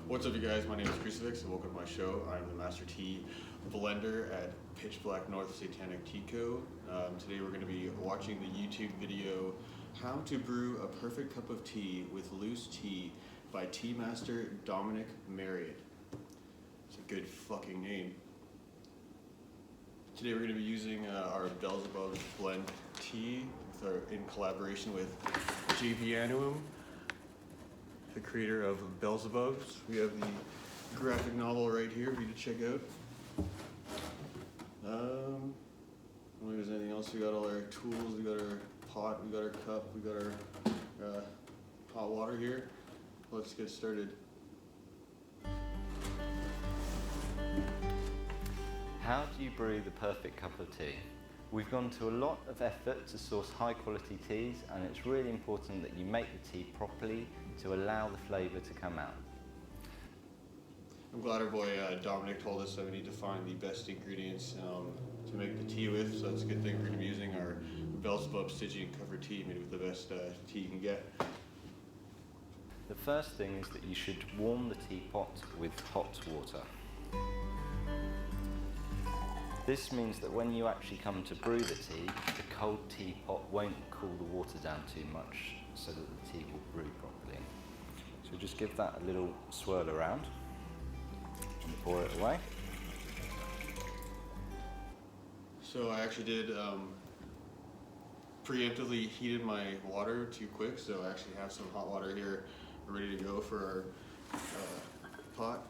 What's up, you guys? My name is Crucifix and welcome to my show. I'm the Master Tea Blender at Pitch Black North Satanic Tea Co. Today we're going to be watching the YouTube video How to Brew a Perfect Cup of Tea with Loose Tea by Tea Master Dominic Marriott. It's a good fucking name. Today we're going to be using our Belzebubs blend tea in collaboration with JP Ahonen, the creator of Belzebubs. We have the graphic novel right here for you to check out. I don't think there's anything else. We got all our tools, we got our pot, we got our cup, we got our hot water here. Let's get started. How do you brew the perfect cup of tea? We've gone to a lot of effort to source high quality teas, and it's really important that you make the tea properly to allow the flavour to come out. I'm glad our boy Dominic told us that we need to find the best ingredients to make the tea with, so it's a good thing we're going to be using our Belzebubs Stygian Comfort tea made with the best tea you can get. The first thing is that you should warm the teapot with hot water. This means that when you actually come to brew the tea, the cold teapot won't cool the water down too much so that the tea will brew properly. So just give that a little swirl around and pour it away. So I actually did preemptively heated my water too quick, so I actually have some hot water here ready to go for our pot.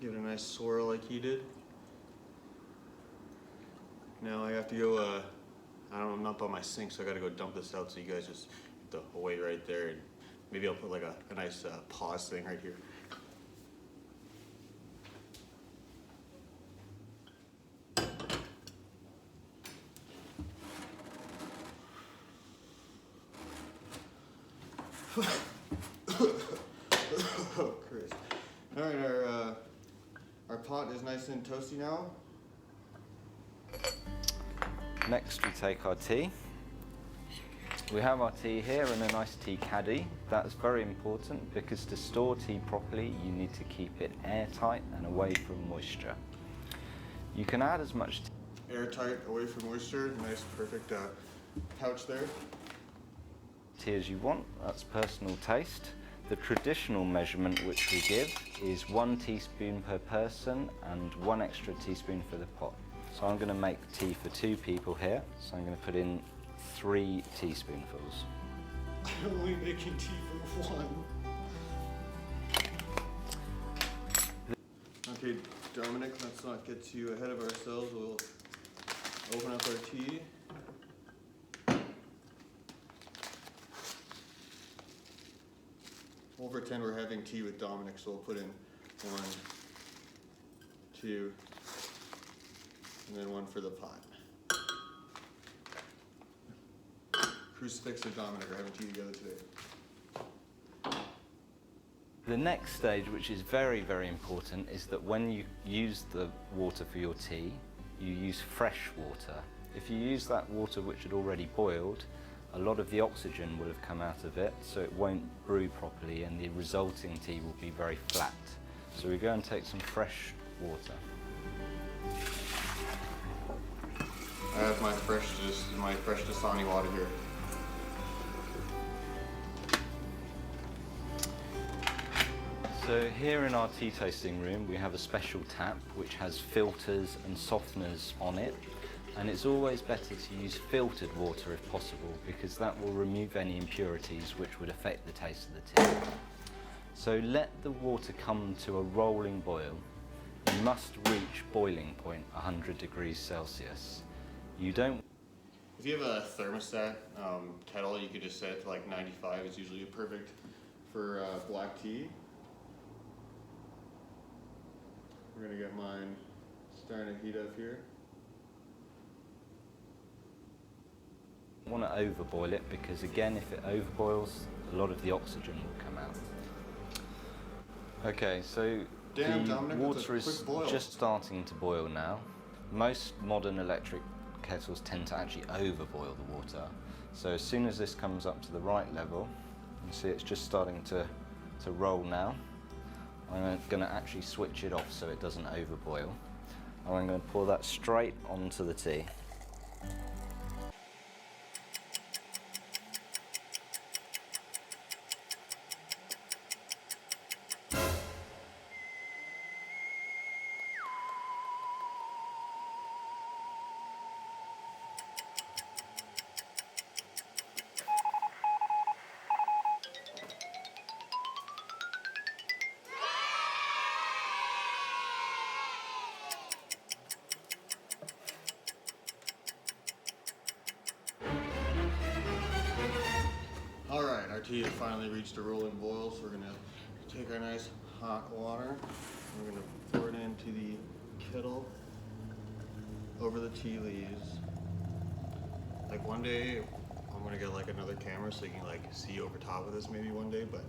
Give it a nice swirl like he did. Now I have to go, I'm not by my sink, so I gotta go dump this out, so you guys just have to wait right there, and maybe I'll put like a nice pause thing right here. Oh, Chris. All right, our pot is nice and toasty now. Next we take our tea. We have our tea here in a nice tea caddy. That's very important because to store tea properly you need to keep it airtight and away from moisture. You can add as much Airtight, away from moisture, nice perfect pouch there. tea as you want, that's personal taste. The traditional measurement which we give is 1 teaspoon per person and 1 extra teaspoon for the pot. So I'm going to make tea for 2 people here, so I'm going to put in 3 teaspoonfuls. I'm only making tea for 1. Okay, Dominic, let's not get too ahead of ourselves. We'll open up our tea. We'll pretend we're having tea with Dominic, so we'll put in 1, 2, and then 1 for the pot. Crucifix and Dominic are having tea together today. The next stage, which is very, very important, is that when you use the water for your tea, you use fresh water. If you use that water which had already boiled, a lot of the oxygen will have come out of it, so it won't brew properly and the resulting tea will be very flat. So we go and take some fresh water. I have my fresh Dasani water here. So here in our tea tasting room we have a special tap which has filters and softeners on it, and it's always better to use filtered water if possible because that will remove any impurities which would affect the taste of the tea. So let the water come to a rolling boil. You must reach boiling point 100 degrees Celsius. You don't... If you have a thermostat kettle, you could just set it to like 95. It's usually perfect for black tea. We're gonna get mine starting to heat up here. You want to overboil it because again, if it overboils, a lot of the oxygen will come out. Okay, so Damn, the Dominic, water is just starting to boil now. Most modern electric kettles tend to actually overboil the water. So as soon as this comes up to the right level, you see it's just starting to roll now. I'm going to actually switch it off so it doesn't overboil. And I'm going to pour that straight onto the tea. Alright, our tea has finally reached a rolling boil, so we're going to take our nice hot water, we're going to pour it into the kettle over the tea leaves. Like one day I'm going to get like another camera so you can like see over top of this maybe one day, but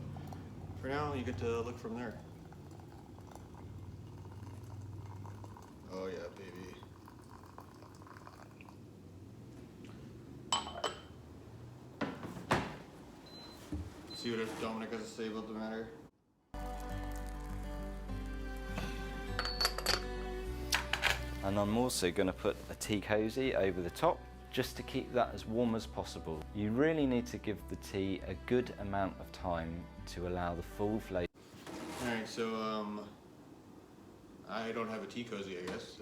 for now you get to look from there. Oh yeah, baby. See what Dominic has to say about the matter? And I'm also going to put a tea cozy over the top just to keep that as warm as possible. You really need to give the tea a good amount of time to allow the full flavour. Alright, so I don't have a tea cozy, I guess.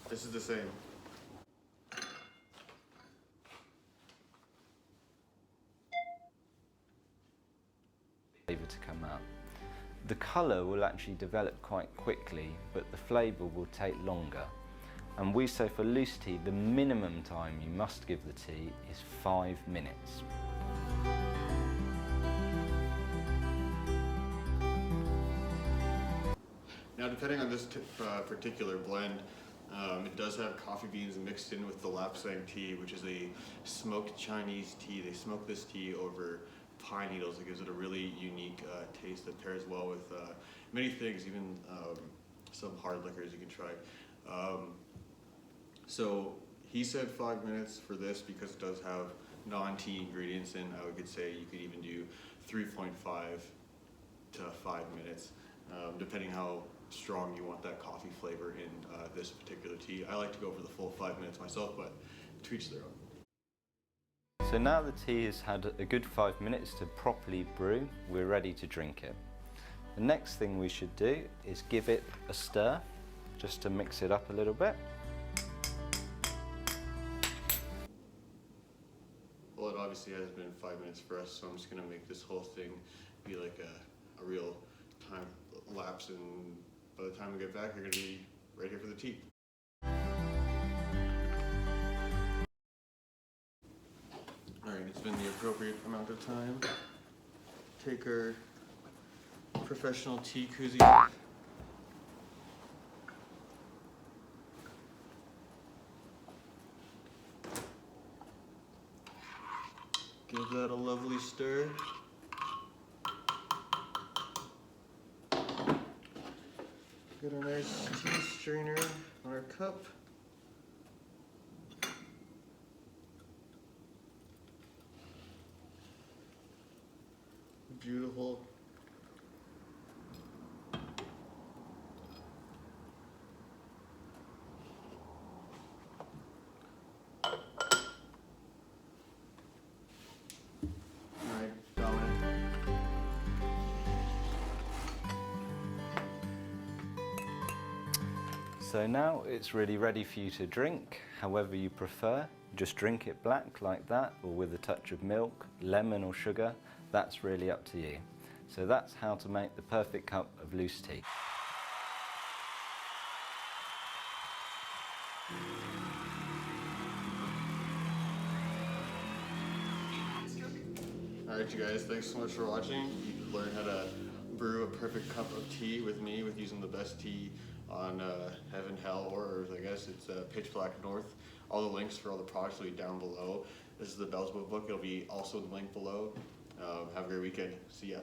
This is the same. Flavour to come out. The colour will actually develop quite quickly, but the flavour will take longer. And we say for loose tea, the minimum time you must give the tea is 5 minutes. Now, depending on this particular blend, it does have coffee beans mixed in with the lapsang tea, which is a smoked Chinese tea. They smoke this tea over pine needles. It gives it a really unique taste that pairs well with many things, even some hard liquors you can try. So he said 5 minutes for this because it does have non-tea ingredients in. I would say you could even do 3.5 to 5 minutes, depending how strong you want that coffee flavor in this particular tea. I like to go for the full 5 minutes myself, but to each their own. So now the tea has had a good 5 minutes to properly brew, we're ready to drink it. The next thing we should do is give it a stir, just to mix it up a little bit. Well, it obviously has been 5 minutes for us, so I'm just going to make this whole thing be like a real time lapse, and by the time we get back, you're going to be right here for the tea. Alright, it's been the appropriate amount of time. Take our professional tea koozie. Give that a lovely stir. Get a nice tea strainer on our cup. Beautiful. Alright, Dominic. So now it's really ready for you to drink, however you prefer. Just drink it black like that, or with a touch of milk, lemon or sugar. That's really up to you. So that's how to make the perfect cup of loose tea. Alright you guys, thanks so much for watching. You learned how to brew a perfect cup of tea with me, with using the best tea on Heaven, Hell, or Earth, I guess. It's Pitch Black North. All the links for all the products will be down below. This is the Belzebub book. It'll be also in the link below. Have a great weekend. See ya.